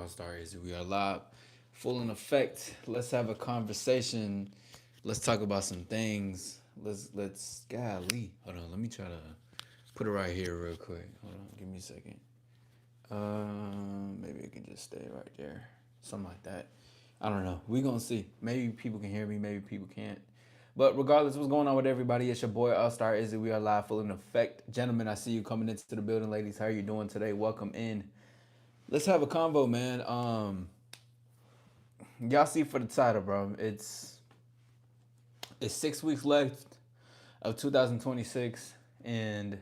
All Stars. We are live, full in effect. Let's have a conversation. Let's talk about some things. Let's golly. Hold on, let me try to put it right here real quick. Hold on, give me a second. Maybe it can just stay right there. Something like that. I don't know. We gonna see. Maybe people can hear me, maybe people can't. But regardless, what's going on with everybody? It's your boy All Star Izzy. We are live, full in effect. Gentlemen, I see you coming into the building. Ladies, how are you doing today? Welcome in. Let's have a convo, man. Y'all see for the title, bro. It's 6 weeks left of 2026, and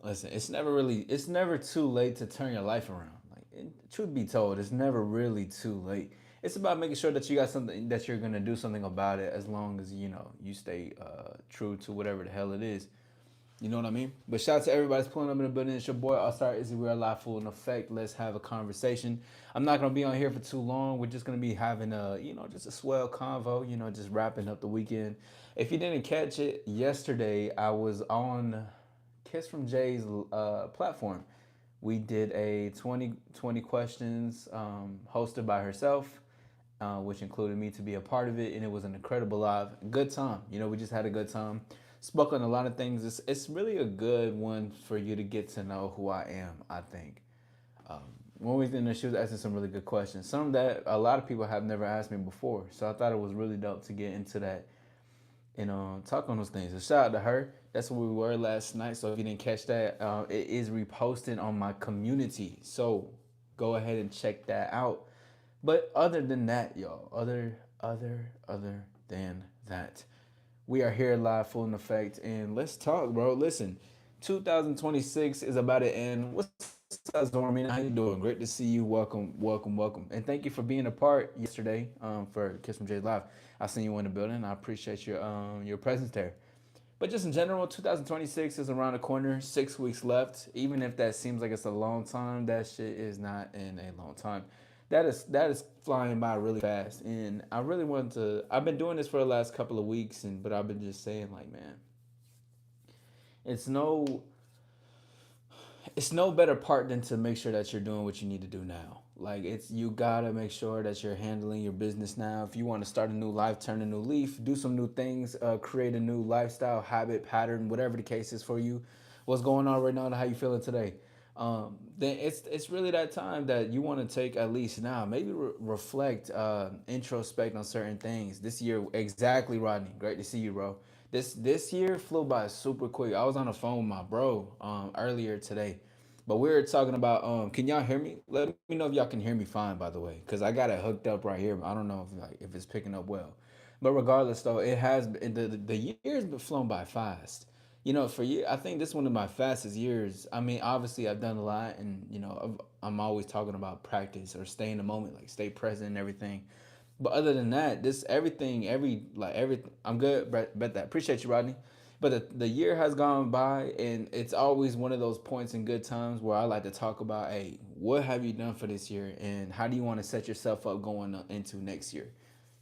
listen, it's never too late to turn your life around. Truth be told, it's never really too late. It's about making sure that you got something that you're gonna do something about it, as long as you stay true to whatever the hell it is. You know what I mean? But shout out to everybody that's pulling up in the building. It's your boy, All Star Izzy. We're live, full in effect. Let's have a conversation. I'm not gonna be on here for too long. We're just gonna be having just a swell convo. Just wrapping up the weekend. If you didn't catch it yesterday, I was on Kiss from Jay's platform. We did a 20 questions hosted by herself, which included me to be a part of it, and it was an incredible live. Good time. We just had a good time. Spoke on a lot of things. It's really a good one for you to get to know who I am, I think. When we was in there, she was asking some really good questions. Some that a lot of people have never asked me before. So I thought it was really dope to get into that and talk on those things. So shout out to her. That's where we were last night. So if you didn't catch that, it is reposted on my community. So go ahead and check that out. But other than that, y'all, other than that, we are here live, full in effect, and let's talk, bro. Listen, 2026 is about to end. What's up, Zorman? How you doing? Great to see you. Welcome. And thank you for being a part yesterday for Kiss from Jay Live. I seen you in the building. I appreciate your presence there. But just in general, 2026 is around the corner. 6 weeks left. Even if that seems like it's a long time, that shit is not in a long time. That is flying by really fast. And I really want to. I've been doing this for the last couple of weeks, but I've been just saying like, man, it's no it's no better part than to make sure that you're doing what you need to do now. Like you gotta make sure that you're handling your business now. If you want to start a new life, turn a new leaf, do some new things, create a new lifestyle, habit, pattern, whatever the case is for you. What's going on right now and how you feeling today? Then it's really that time that you want to take at least now. Maybe reflect, introspect on certain things. This year, exactly, Rodney. Great to see you, bro. This year flew by super quick. I was on the phone with my bro earlier today, but we were talking about can y'all hear me? Let me know if y'all can hear me fine, by the way, because I got it hooked up right here. I don't know if it's picking up well. But regardless, though, it has been, the year's been flown by fast. For you, I think this one of my fastest years. I mean, obviously, I've done a lot, and I'm always talking about practice or stay in the moment, like stay present and everything. But other than that, this everything, everything, I'm good. Bet that. Appreciate you, Rodney. But the year has gone by, and it's always one of those points in good times where I like to talk about, hey, what have you done for this year, and how do you want to set yourself up going into next year?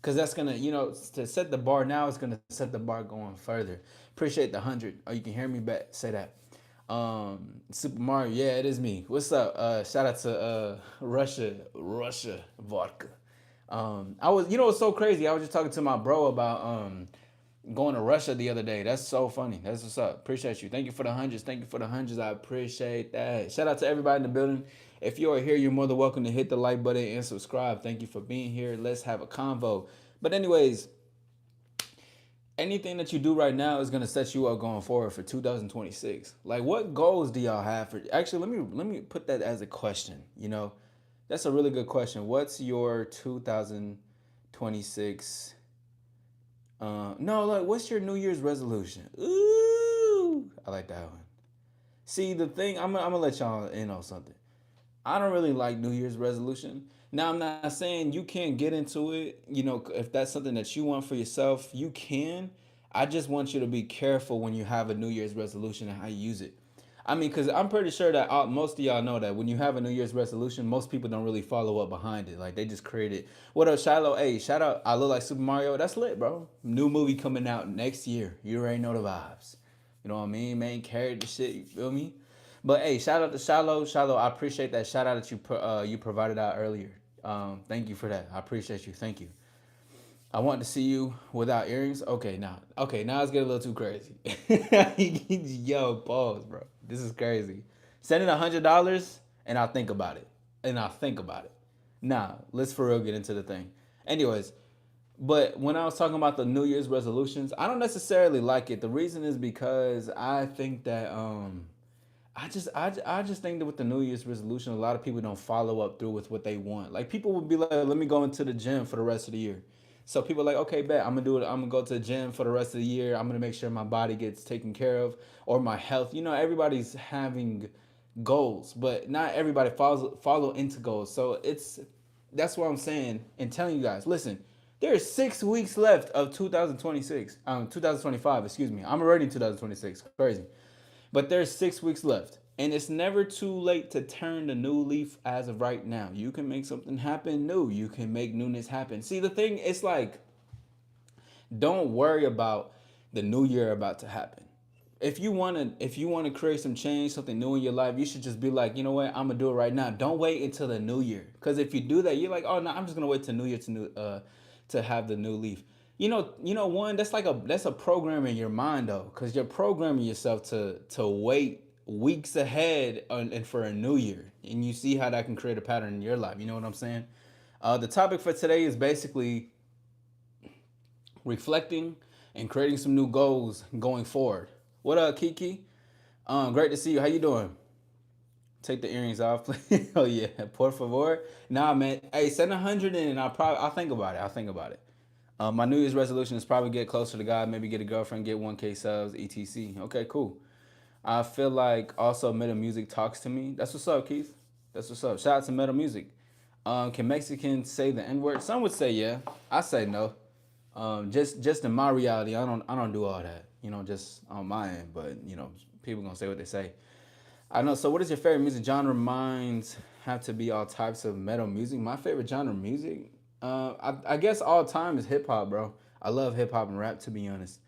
Because that's gonna, to set the bar now is gonna set the bar going further. Appreciate the 100. Oh, you can hear me back. Say that. Super Mario, yeah, it is me. What's up? Shout out to Russia vodka. I was, it's so crazy. I was just talking to my bro about going to Russia the other day. That's so funny. That's what's up. Appreciate you. Thank you for the hundreds. Thank you for the hundreds. I appreciate that. Shout out to everybody in the building. If you are here, you're more than welcome to hit the like button and subscribe. Thank you for being here. Let's have a convo. But anyways, anything that you do right now is gonna set you up going forward for 2026. Like, what goals do y'all have for? Actually, let me put that as a question. That's a really good question. What's your 2026? No, like, what's your New Year's resolution? Ooh, I like that one. See, the thing, I'm gonna let y'all in on something. I don't really like New Year's resolution. Now, I'm not saying you can't get into it. If that's something that you want for yourself, you can. I just want you to be careful when you have a New Year's resolution and how you use it. I mean, because I'm pretty sure that most of y'all know that when you have a New Year's resolution, most people don't really follow up behind it. Like, they just create it. What up, Shiloh? Hey, shout out. I look like Super Mario. That's lit, bro. New movie coming out next year. You already know the vibes. You know what I mean? Main character shit. You feel me? But hey, shout out to Shallow. Shallow, I appreciate that shout out that you provided out earlier. Thank you for that. I appreciate you. Thank you. I want to see you without earrings. Okay, now it's getting a little too crazy. Yo, pause, bro. This is crazy. Send it $100 and I'll think about it. Nah, let's for real get into the thing. Anyways, but when I was talking about the New Year's resolutions, I don't necessarily like it. The reason is because I think that I just think that with the New Year's resolution, a lot of people don't follow up through with what they want. Like people would be like, "Let me go into the gym for the rest of the year." So people are like, "Okay, bet I'm gonna do it. I'm gonna go to the gym for the rest of the year. I'm gonna make sure my body gets taken care of or my health." You know, everybody's having goals, but not everybody follow into goals. So that's what I'm saying and telling you guys. Listen, there's 6 weeks left of 2026. 2025. Excuse me. I'm already in 2026. Crazy. But there's 6 weeks left. And it's never too late to turn the new leaf as of right now. You can make something happen new. You can make newness happen. See, the thing, it's like, don't worry about the new year about to happen. If you wanna create some change, something new in your life, you should just be like, you know what, I'm gonna do it right now. Don't wait until the new year. Because if you do that, you're like, oh no, I'm just gonna wait till New Year to have the new leaf. One, that's a program in your mind though, because you're programming yourself to wait weeks ahead and for a new year, and you see how that can create a pattern in your life. You know what I'm saying? The topic for today is basically reflecting and creating some new goals going forward. What up, Kiki? Great to see you. How you doing? Take the earrings off, please. Oh yeah, por favor. Nah, man. Hey, send 100 in, and I'll think about it. I'll think about it. My New Year's resolution is probably get closer to God, maybe get a girlfriend, get 1K subs, etc. Okay, cool. I feel like also metal music talks to me. That's what's up, Keith. That's what's up. Shout out to metal music. Can Mexicans say the N word? Some would say yeah. I say no. Just in my reality, I don't do all that. Just on my end. But people gonna say what they say. I know. So, what is your favorite music genre? Mine's have to be all types of metal music. My favorite genre of music, I guess all time is hip hop, bro. I love hip hop and rap, to be honest.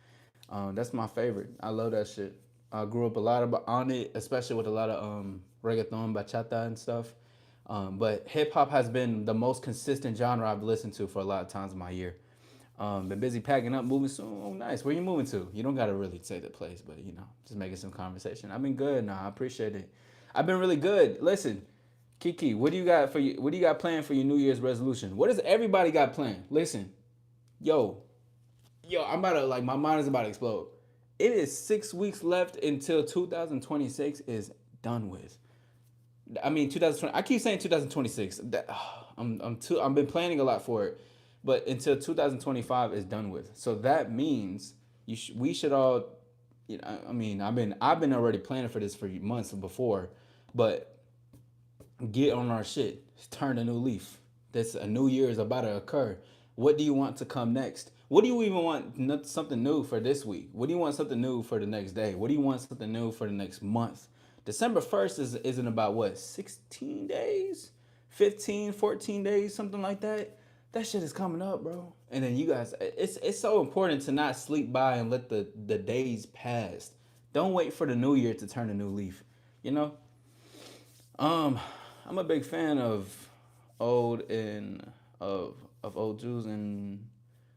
That's my favorite. I love that shit. I grew up a lot on it, especially with a lot of reggaeton, bachata, and stuff. But hip hop has been the most consistent genre I've listened to for a lot of times in my year. Been busy packing up, moving soon. Oh, nice. Where you moving to? You don't gotta really say the place, but just making some conversation. I've been good now. I appreciate it. I've been really good. Listen, Kiki, what do you got for you? What do you got planned for your New Year's resolution? What does everybody got planned? Listen, yo, I'm about to my mind is about to explode. It is 6 weeks left until 2026 is done with. I mean 2020. I keep saying 2026. I've been planning a lot for it, but until 2025 is done with. So that means we should all. I mean, I've been already planning for this for months before, but get on our shit. Turn a new leaf. This a new year is about to occur. What do you want to come next? What do you even want something new for this week? What do you want something new for the next day? What do you want something new for the next month? December 1st isn't about what, 16 days? 15, 14 days, something like that. That shit is coming up, bro. And then you guys, it's so important to not sleep by and let the days pass. Don't wait for the new year to turn a new leaf. You know? Um, I'm a big fan of old and of old Jews and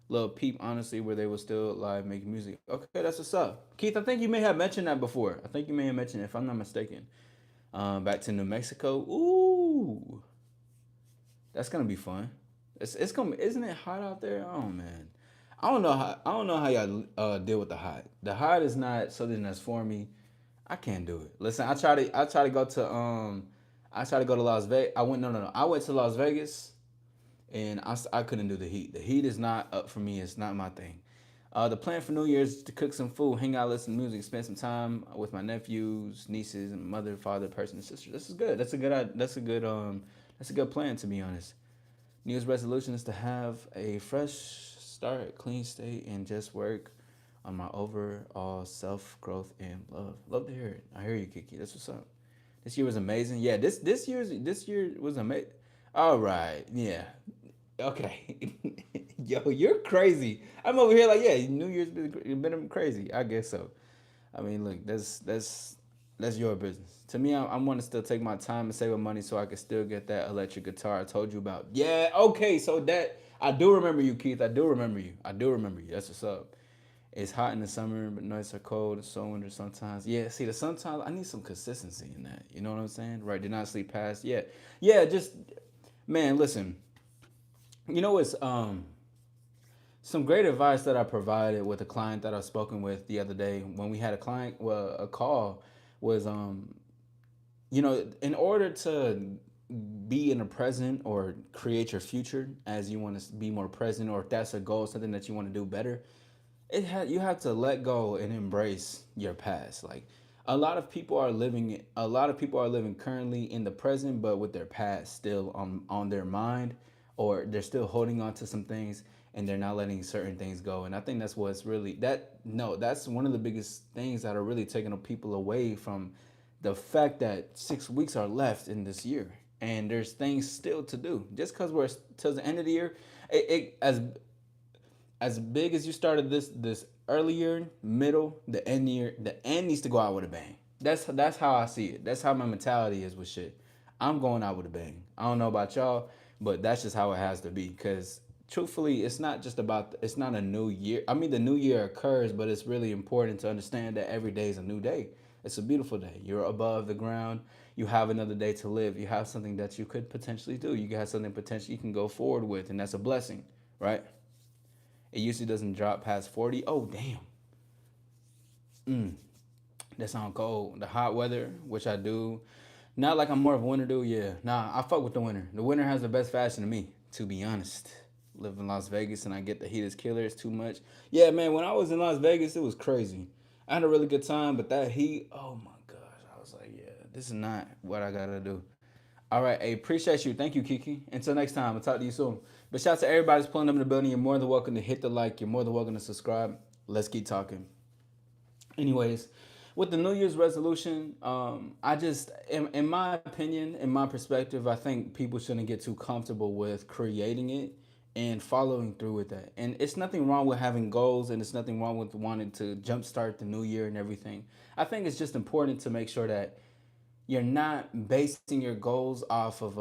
Lil Peep, honestly, where they were still live making music. Okay, that's what's up. Keith, I think you may have mentioned that before. I think you may have mentioned it, if I'm not mistaken. Back to New Mexico. Ooh, that's gonna be fun. It's gonna, isn't it hot out there? Oh man, I don't know how y'all deal with the hot. The hot is not something that's for me. I can't do it. Listen, I try to go to Las Vegas. I went no no no. I went to Las Vegas and I couldn't do the heat. The heat is not up for me. It's not my thing. The plan for New Year's is to cook some food, hang out, listen to music, spend some time with my nephews, nieces, and mother, father, person, and sister. This is good. That's a good plan, to be honest. New Year's resolution is to have a fresh start, clean state, and just work on my overall self growth and love. Love to hear it. I hear you, Kiki. That's what's up. This year was amazing. Yeah, this year was amazing. All right. Yeah. Okay. Yo, you're crazy. I'm over here like, yeah, New Year's been crazy. I guess so. I mean, look, that's That's your business. To me, I want to still take my time and save up money so I can still get that electric guitar I told you about. Yeah, okay. So that I do remember you, Keith. I do remember you. I do remember you. That's what's up. It's hot in the summer, but nights are cold. It's so winter sometimes. Yeah, see, the sometimes I need some consistency in that. You know what I'm saying? Right? Did not sleep past. Yeah, yeah. Just man, listen. You know what's some great advice that I provided with a client that I've spoken with the other day when we had a client, well, a call was in order to be in the present or create your future as you want to be more present, or if that's a goal, something that you want to do better, you have to let go and embrace your past. Like a lot of people are living currently in the present, but with their past still on their mind, or they're still holding on to some things and they're not letting certain things go. And I think that's what's really that no that's one of the biggest things that are really taking people away from the fact that 6 weeks are left in this year and there's things still to do. Just because we're till the end of the year, it as big as you started this earlier, middle, the end year, the end needs to go out with a bang. That's how I see it. That's how my mentality is with shit. I'm going out with a bang. I don't know about y'all, but that's just how it has to be. Cause truthfully, it's not a new year. I mean, the new year occurs, but it's really important to understand that every day is a new day. It's a beautiful day. You're above the ground. You have another day to live. You have something that you could potentially do. You have something potentially you can go forward with, and that's a blessing, right? It usually doesn't drop past 40. Oh, damn. That sound cold. The hot weather, which I do. Not like I'm more of a winter dude. Yeah. Nah, I fuck with the winter. The winter has the best fashion to me, to be honest. Live in Las Vegas and I get the heat is killer. It's too much. Yeah, man, when I was in Las Vegas, it was crazy. I had a really good time, but that heat, oh my gosh. I was like, yeah, this is not what I gotta do. All right, hey, appreciate you. Thank you, Kiki. Until next time, I'll talk to you soon. But shout out to everybody who's pulling up in the building. You're more than welcome to hit the like. You're more than welcome to subscribe. Let's keep talking. Anyways, with the New Year's resolution, I just, in my opinion, in my perspective, I think people shouldn't get too comfortable with creating it and following through with that. And it's nothing wrong with having goals, and it's nothing wrong with wanting to jumpstart the new year and everything. I think it's just important to make sure that you're not basing your goals off of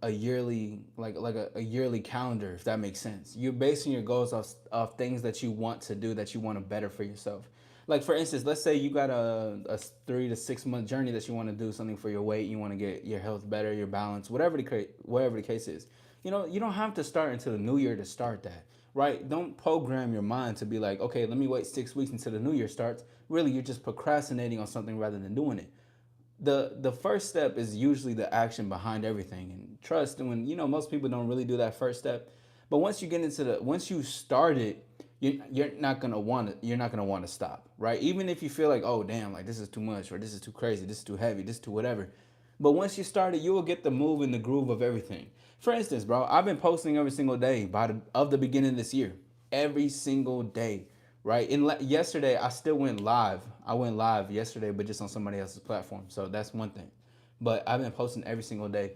a yearly a yearly calendar, if that makes sense. You're basing your goals off things that you want to do, that you want to better for yourself. Like for instance, let's say you got a 3 to 6 month journey that you want to do something for your weight, you want to get your health better, your balance, whatever the case is. You don't have to start until the new year to start that, right? Don't program your mind to be like, okay, let me wait 6 weeks until the new year starts. Really, you're just procrastinating on something rather than doing it. The first step is usually the action behind everything, and trust. When most people don't really do that first step, but once you start it, you're not gonna want to stop, right? Even if you feel like, oh damn, like this is too much, or this is too crazy, this is too heavy, this is too whatever. But once you start it, you will get the move and the groove of everything. For instance, bro, I've been posting every single day of the beginning of this year, every single day, right? And yesterday, I still went live. I went live yesterday, but just on somebody else's platform. So that's one thing. But I've been posting every single day.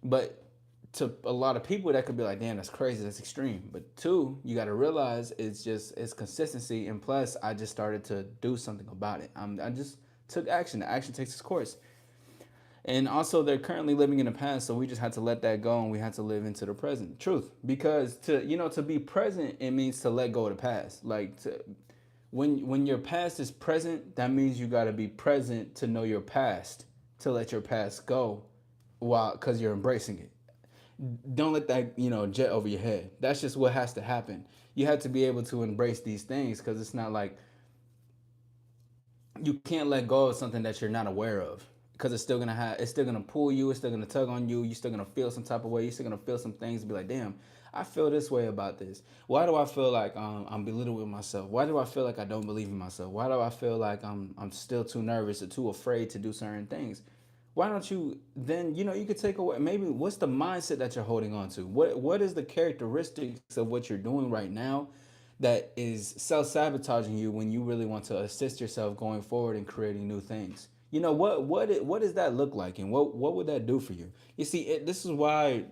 But to a lot of people, that could be like, damn, that's crazy, that's extreme. But two, you got to realize it's consistency, and plus, I just started to do something about it. I just took action. The action takes its course. And also, they're currently living in the past, so we just had to let that go, and we had to live into the present. Truth, because to be present, it means to let go of the past. When your past is present, that means you got to be present to know your past, to let your past go, while because you're embracing it. Don't let that jet over your head. That's just what has to happen. You have to be able to embrace these things, because it's not like you can't let go of something that you're not aware of, because it's still gonna pull you, it's still gonna tug on you, you're still gonna feel some type of way, you're still gonna feel some things, be like, damn, I feel this way about this. Why do I feel like I'm belittled with myself? Why do I feel like I don't believe in myself? Why do I feel like I'm still too nervous or too afraid to do certain things? Why don't you then, you could take away, maybe what's the mindset that you're holding on to? What is the characteristics of what you're doing right now that is self-sabotaging you when you really want to assist yourself going forward and creating new things? What does that look like, and what would that do for you? You see, this is why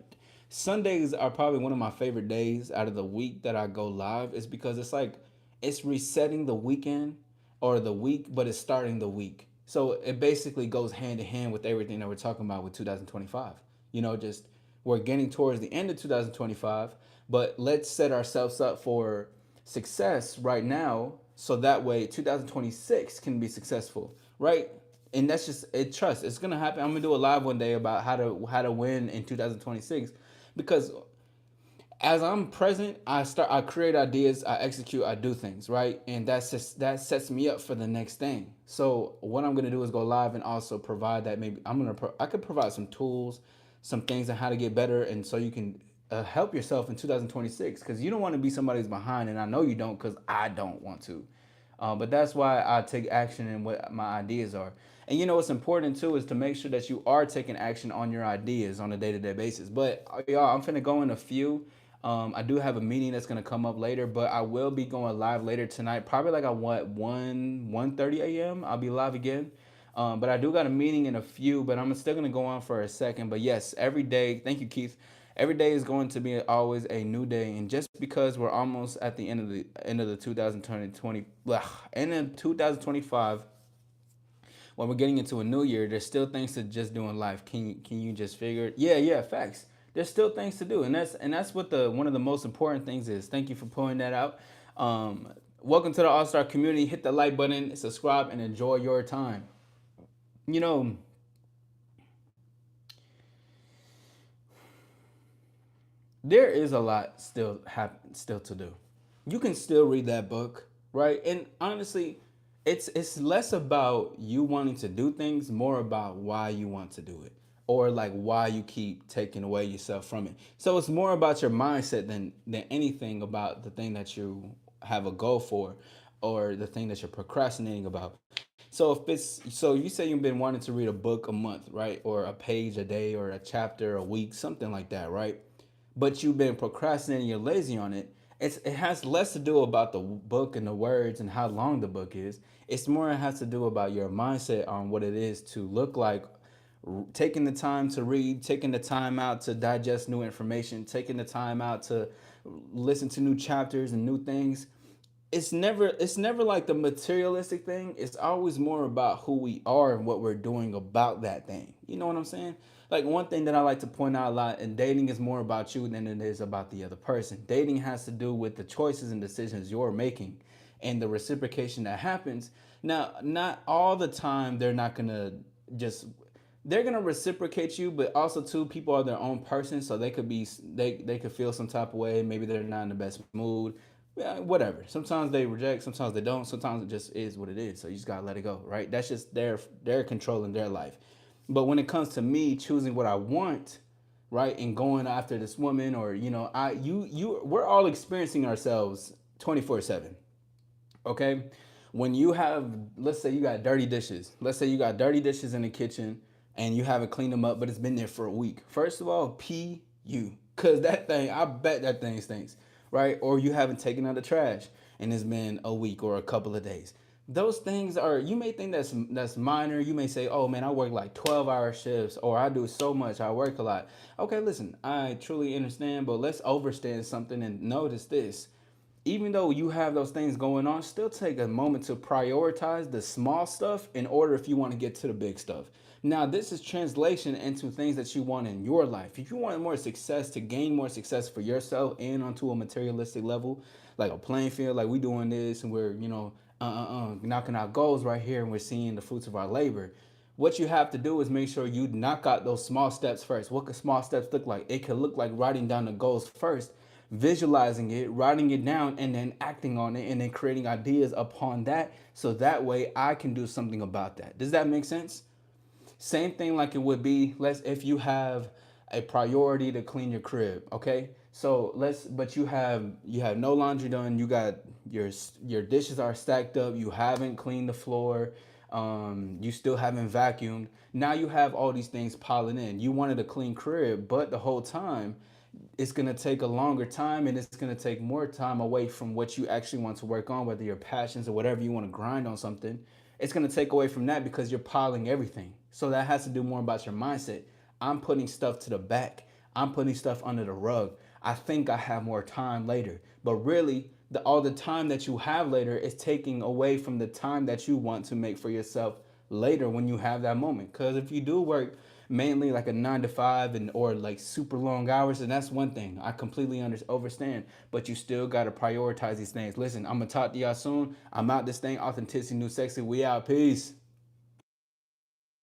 Sundays are probably one of my favorite days out of the week that I go live, is because it's like it's resetting the weekend or the week, but it's starting the week. So it basically goes hand in hand with everything that we're talking about with 2025. Just we're getting towards the end of 2025, but let's set ourselves up for success right now so that way 2026 can be successful, right? And that's just it. Trust it's gonna happen. I'm gonna do a live one day about how to win in 2026, because as I'm present, I create ideas, I execute, I do things, right? And that sets me up for the next thing. So what I'm gonna do is go live and also provide that. Maybe I could provide some tools, some things on how to get better, and so you can help yourself in 2026, because you don't want to be somebody who's behind, and I know you don't, because I don't want to. But that's why I take action in what my ideas are. And what's important too is to make sure that you are taking action on your ideas on a day-to-day basis. But y'all, I'm finna go in a few. I do have a meeting that's gonna come up later, but I will be going live later tonight, probably like at what 1:30 a.m. I'll be live again. But I do got a meeting in a few, but I'm still gonna go on for a second. But yes, every day, thank you, Keith. Every day is going to be always a new day, and just because we're almost at the end of the 2020, end of 2025, when we're getting into a new year, there's still things to just do in life. Can you just figure it? Yeah, yeah, facts. There's still things to do, and that's what the one of the most important things is. Thank you for pointing that out. Welcome to the All Star community. Hit the like button, subscribe, and enjoy your time. You know, there is a lot still to do. You can still read that book, right? And honestly, it's less about you wanting to do things, more about why you want to do it, or like why you keep taking away yourself from it. So it's more about your mindset than anything about the thing that you have a goal for, or the thing that you're procrastinating about. So you say you've been wanting to read a book a month, right? Or a page a day, or a chapter a week, something like that, right? But you've been procrastinating, you're lazy on it. It has less to do about the book and the words and how long the book is. It's more, it has to do about your mindset on what it is to look like, taking the time to read, taking the time out to digest new information, taking the time out to listen to new chapters and new things. It's never like the materialistic thing. It's always more about who we are and what we're doing about that thing. You know what I'm saying? Like, one thing that I like to point out a lot, and dating is more about you than it is about the other person. Dating has to do with the choices and decisions you're making and the reciprocation that happens. Now, not all the time they're not gonna just they're gonna reciprocate you, but also too, people are their own person, so they could feel some type of way. Maybe they're not in the best mood. Yeah, whatever. Sometimes they reject, sometimes they don't. Sometimes it just is what it is. So you just gotta let it go, right? That's just their controlling their life. But when it comes to me choosing what I want, right, and going after this woman, or we're all experiencing ourselves 24/7. Okay, when you have, let's say you got dirty dishes. Let's say you got dirty dishes in the kitchen and you haven't cleaned them up, but it's been there for a week. First of all, cause that thing, I bet that thing stinks, right? Or you haven't taken out the trash and it's been a week or a couple of days. Those things are, you may think that's minor. You may say, oh man, I work like 12-hour shifts, or I do so much, I work a lot. Okay, listen, I truly understand, but let's overstand something and notice this. Even though you have those things going on, still take a moment to prioritize the small stuff in order if you want to get to the big stuff. Now, this is translation into things that you want in your life. If you want more success, to gain more success for yourself and onto a materialistic level, like a playing field, like we doing this and we're, knocking out goals right here and we're seeing the fruits of our labor. What you have to do is make sure you knock out those small steps first. What could small steps look like? It could look like writing down the goals first, visualizing it, writing it down, and then acting on it, and then creating ideas upon that, so that way I can do something about that. Does that make sense? Same thing like it would be, let's if you have a priority to clean your crib, okay? So but you have no laundry done, you got your dishes are stacked up, you haven't cleaned the floor, you still haven't vacuumed. Now you have all these things piling in. You wanted a clean crib, but the whole time it's going to take a longer time, and it's going to take more time away from what you actually want to work on, whether your passions or whatever you want to grind on something. It's going to take away from that because you're piling everything. So that has to do more about your mindset. I'm putting stuff to the back. I'm putting stuff under the rug. I think I have more time later, but really all the time that you have later is taking away from the time that you want to make for yourself later when you have that moment. Because if you do work mainly like a 9 to 5 and or like super long hours, and that's one thing I completely understand. But you still gotta prioritize these things. Listen, I'm gonna talk to y'all soon. I'm out this thing. Authenticity, new sexy. We out. Peace.